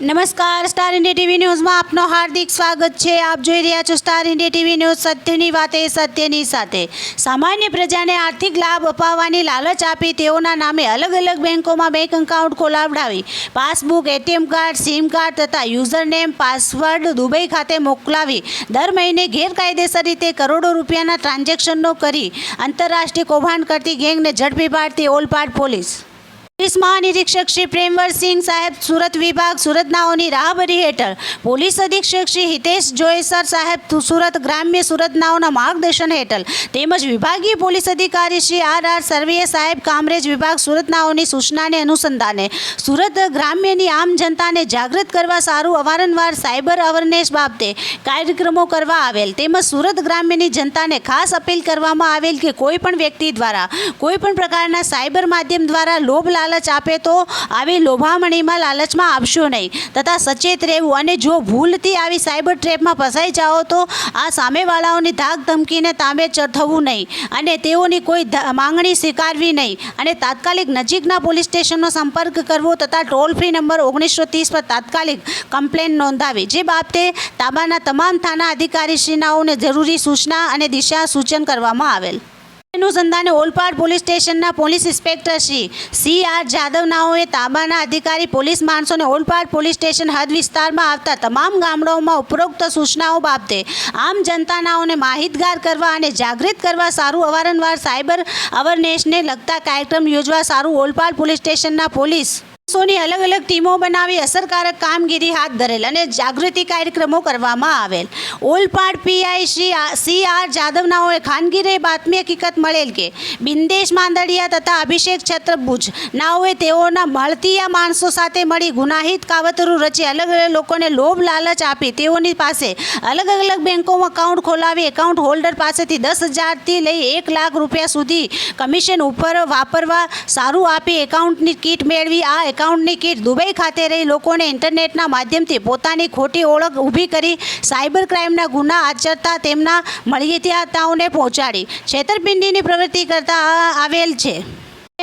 નમસ્કાર, star India TV ન્યૂઝમાં આપનો હાર્દિક સ્વાગત છે। આપ જોઈ રહ્યા છો સ્ટાર ઇન્ડિયા ટીવી ન્યૂઝ। સત્યની વાતે સત્યની સાથે। સામાન્ય પ્રજાને આર્થિક લાભ અપાવવાની લાલચ આપી તેઓના નામે અલગ અલગ બેંકોમાં બેંક એકાઉન્ટ ખોલાવડાવી passbook, ATM card, SIM card તથા યુઝરનેમ, પાસવર્ડ દુબઈ ખાતે મોકલાવી દર મહિને ગેરકાયદેસર રીતે કરોડો રૂપિયાના ટ્રાન્ઝેક્શનો કરી આંતરરાષ્ટ્રીય કૌભાંડ કરતી ગેંગને ઝડપી પાડતી ઓલપાડ પોલીસ મહાનિરીક્ષક શ્રી પ્રેમવરસિંહ સાહેબ, સુરત વિભાગ, સુરતનાઓની રાહબરી હેઠળ પોલીસ અધિક્ષક શ્રી હિતેશ જોયસર સાહેબ, સુરત ગ્રામ્ય, સુરતનાઓના માર્ગદર્શન હેઠળ તેમજ વિભાગીય પોલીસ અધિકારી શ્રી આર સર્વે સાહેબ, કામરેજ વિભાગ, સુરતનાઓની સૂચનાને અનુસંધાને સુરત ગ્રામ્યની આમ જનતાને જાગૃત કરવા સારું અવારનવાર સાયબર અવેરનેસ બાબતે કાર્યક્રમો કરવા આવેલ તેમજ સુરત ગ્રામ્યની જનતાને ખાસ અપીલ કરવામાં આવેલ કે કોઈ પણ વ્યક્તિ દ્વારા કોઈ પણ પ્રકારના સાયબર માધ્યમ દ્વારા લોભ લાલચ આપે તો આવી લોભામણીમાં લાલચમાં આપશો નહીં તથા સચેત રહેવું અને જો ભૂલથી આવી સાયબર ટ્રેપમાં ફસાઈ જાઓ તો આ સામેવાળાઓની ધાક ધમકીને તાંબે થવું નહીં અને તેઓની કોઈ માંગણી સ્વીકારવી નહીં અને તાત્કાલિક નજીકના પોલીસ સ્ટેશનનો સંપર્ક કરવો તથા ટોલ ફ્રી નંબર 1930 પર તાત્કાલિક કમ્પ્લેન નોંધાવી જે બાબતે તાબાના તમામ થાના અધિકારીશ્રીનાઓને જરૂરી સૂચના અને દિશા સૂચન કરવામાં આવેલ। અનુસંધાને ઓલપાડ પોલીસ સ્ટેશનના police inspector Shri CR Jadav નાઓએ તાબાના અધિકારી પોલીસ માણસોને ઓલપાડ પોલીસ સ્ટેશન હદ વિસ્તારમાં આવતા તમામ ગામડાઓમાં ઉપરોક્ત સૂચનાઓ બાબતે આમ જનતાનાઓને માહિતગાર કરવા અને જાગૃત કરવા સારું અવારનવાર સાયબર અવેરનેસને લગતા કાર્યક્રમ યોજવા સારું ઓલપાડ પોલીસ સ્ટેશનના પોલીસ ની અલગ અલગ ટીમો બનાવી અસરકારક કામગીરી હાથ ધરેલ અને જાગૃતિ કાર્યક્રમો કરવામાં આવેલ। ઓલપાડ પીઆઈ શ્રી CR જાદવ નાઓએ ખાનગીરી બાતમી હકીકત મળેલ કે બિંદેશ માંદડિયા તથા અભિષેક છત્રભુજ નાઓએ તેઓના મળતીયા માણસો સાથે મળી ગુનાહિત કાવતરું રચી અલગ અલગ લોકોને લોભ લાલચ આપી તેઓની પાસે અલગ અલગ બેંકોમાં એકાઉન્ટ ખોલાવી એકાઉન્ટ હોલ્ડર પાસેથી 10,000થી લઈ 1 લાખ રૂપિયા સુધી કમિશન ઉપર વાપરવા સારું આપી એકાઉન્ટની કીટ મેળવી આ એકાઉન્ટની કીટ દુબઈ ખાતે રહી લોકોને ઇન્ટરનેટના માધ્યમથી પોતાની ખોટી ઓળખ ઊભી કરી સાયબર ક્રાઇમના ગુના આચરતા તેમના મળતિયાઓને પહોંચાડી છેતરપિંડીની પ્રવૃત્તિ કરતા આવેલ છે।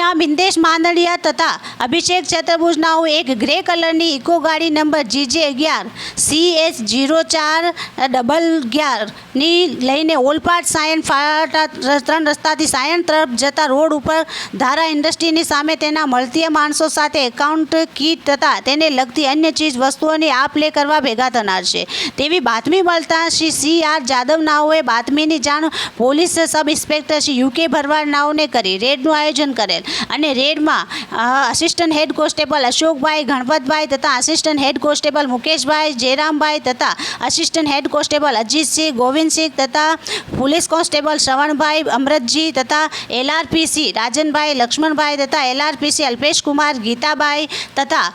આ બિંદેશ માંદડિયા તથા અભિષેક ચતુર્ભુજનાઓ એક ગ્રે કલરની ઇકો ગાડી નંબર GJ11 CH0411ની લઈને ઓલપાડ સાયન ફાટા 3 રસ્તાથી સાયન તરફ જતા રોડ ઉપર ધારા ઇન્ડસ્ટ્રીની સામે તેના મળતીય માણસો સાથે એકાઉન્ટ કીટ તથા તેને લગતી અન્ય ચીજ વસ્તુઓની આપ લે કરવા ભેગા થનાર છે તેવી બાતમી મળતા શ્રી CR જાદવ નાઓએ બાતમીની જાણ police sub inspector Shri UK Bharwad નાઓને કરી રેડનું આયોજન કરેલ અને રેડમાં assistant head constable Ashokbhai Ganpatbhai તથા assistant head constable Mukeshbhai Jayrambhai તથા assistant head constable Ajitsinh Govindsinh તથા પોલીસ કોન્સ્ટેબલ શ્રવણભાઈ અમૃતજી તથા LRPC રાજનભાઈ લક્ષ્મણભાઈ તથા LRPC અલ્પેશકુમાર ગીતાબાઈ તથા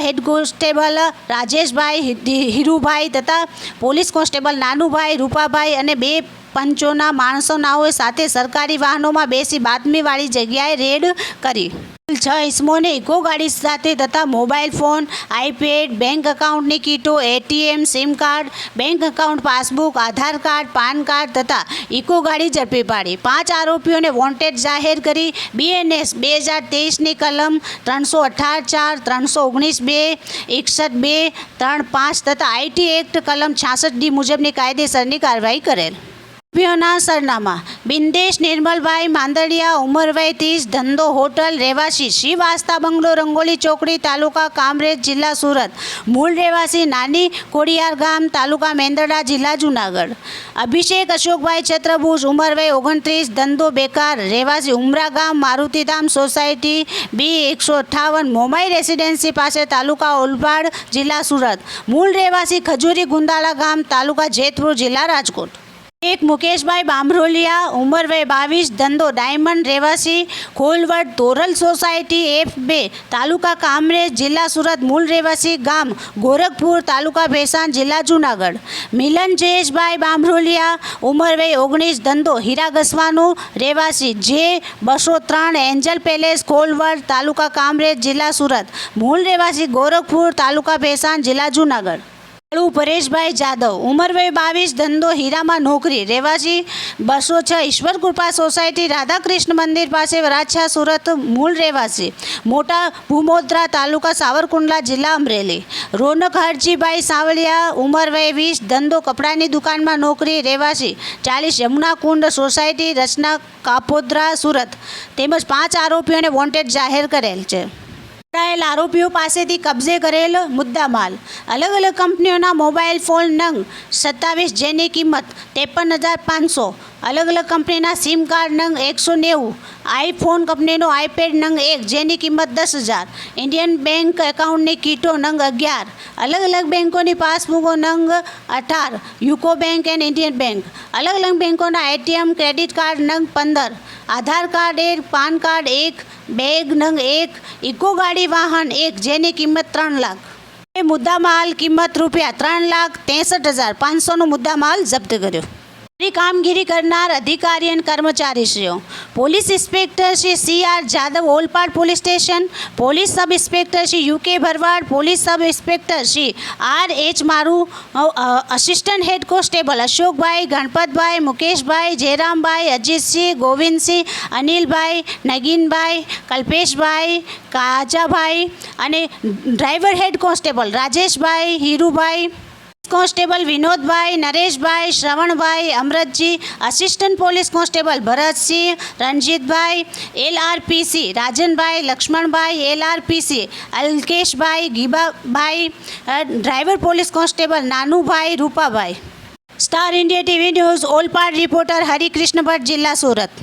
હેડ કોન્સ્ટેબલ રાજેશભાઈ હીરુભાઈ તથા પોલીસ કોન્સ્ટેબલ નાનુભાઈ રૂપાભાઈ અને 2 પંચોના માણસોનાઓએ સાથે સરકારી વાહનોમાં બેસી બાતમીવાળી જગ્યાએ રેડ કરી 6 ઇસમોને ઇકો ગાડી સાથે તથા મોબાઈલ ફોન, આઈપેડ, બેંક એકાઉન્ટની કીટો, ATM, SIM card, bank account passbook, Aadhaar card, PAN card તથા ઇકો ગાડી ઝડપી પાડી 5 આરોપીઓને વોન્ટેડ જાહેર કરી BNS 2023ની કલમ 318(4), 319(2), 61(2), 35 તથા IT એક્ટ કલમ 66D મુજબની કાયદેસરની કાર્યવાહી કરેલ। આરોપીઓના સરનામા બિંદેશ નિર્મલભાઈ માંદડિયા, ઉંમર વય 30, ધંધો હોટલ, રહેવાસી શ્રીવાસ્તા બંગલો, રંગોલી ચોકડી, તાલુકા કામરેજ, જિલ્લા સુરત, મૂળ રહેવાસી નાની કોડિયાર ગામ, તાલુકા મેંદરડા, જિલ્લા જુનાગઢ। અભિષેક અશોકભાઈ છત્રભુજ, ઉંમર વય 29, ધંધો બેકાર, રહેવાસી ઉમરા ગામ, Marutidham society B158, Momai residency પાસે, તાલુકા ઓલપાડ, જિલ્લા સુરત, મૂળ રહેવાસી ખજૂરી ગુંદાળા ગામ, તાલુકા જેતપુર, જિલ્લા રાજકોટ। એક મુકેશભાઈ બામરોલિયા, ઉંમર વય 22, ધંધો ડાયમંડ, રહેવાસી ખોલવડ તોરલ સોસાયટી F2, તાલુકા કામરેજ, જિલ્લા સુરત, મૂળ રહેવાસી ગામ ગોરખપુર, તાલુકા ભેસાણ, જિલ્લા જુનાગઢ। મિલન જયેશભાઈ બામરોલિયા, ઉંમર વય 19, ધંધો હીરા ઘસવાનું, રહેવાસી J203, એન્જલ પેલેસ ખોલવડ, તાલુકા કામરેજ, જિલ્લા સુરત, મૂળ રહેવાસી ગોરખપુર, તાલુકા ભેસાણ, જિલ્લા જુનાગઢ। પરેશભાઈ જાદવ, ઉંમર વય 22, ધંધો હીરામાં નોકરી, રહેવાસી 206, ઈશ્વર કૃપા સોસાયટી, રાધાકૃષ્ણ મંદિર પાસે, વરાછા, સુરત, મૂળ રહેવાસી મોટા ભૂમોદરા, તાલુકા સાવરકુંડલા, જિલ્લા અમરેલી. રોનક હરજીભાઈ સાવલિયા, ઉંમર વય 20, ધંધો કપડાની દુકાનમાં નોકરી, રહેવાસી 40, યમુના કુંડ સોસાયટી, રચના, કાપોદ્રા, સુરત. તેમજ 5 આરોપીઓને વોન્ટેડ જાહેર કરેલ છે. પકડાયેલ આરોપીઓ પાસેથી કબજે કરેલ મુદ્દામાલ: અલગ અલગ કંપનીઓના મોબાઈલ ફોન નંગ 27, જેની કિંમત 53,500, અલગ અલગ કંપનીના સિમ કાર્ડ નંગ 190, આઈફોન કંપનીનો આઈપેડ નંગ 1, જેની કિંમત 10,000, ઇન્ડિયન બેંક એકાઉન્ટની કીટો નંગ 11, અલગ અલગ બેંકોની પાસબુકો નંગ 18, UCO bank and Indian bank, અલગ અલગ બેંકોના એટીએમ, ક્રેડિટ કાર્ડ નંગ 15, આધાર કાર્ડ 1, પાન કાર્ડ 1, બેગ નંગ 1, ઇકો ગાડી વાહન 1, જેની કિંમત 3 લાખ. એ મુદ્દામાલ કિંમત રૂપિયા 3,63,500નો મુદ્દામાલ જપ્ત કર્યો. કામગીરી કરનાર અધિકારી અને કર્મચારીશ્રીઓ: police inspector Shri CR Jadav, Olpad police station, police sub inspector Shri UK Bharwad, police sub inspector Shri RH Maru, assistant head constable Ashokbhai, Ganpatbhai, Mukeshbhai, Jayrambhai, Ajitsinh, Govindsinh, Anilbhai, Naginbhai, Kalpeshbhai, Kajabhai અને driver head constable Rajeshbhai, Hirubhai, constable Vinodbhai, Nareshbhai, Shravanbhai, Amratji, assistant police constable Bharatsinh, Ranjitbhai, LRPC Rajanbhai, Lakshmanbhai, LRPC Alkeshbhai, Gibabhai, driver police constable Nanubhai, Rupabhai. Star India TV news, Olpad reporter Harikrishna Bhatt, જિલ્લા સુરત.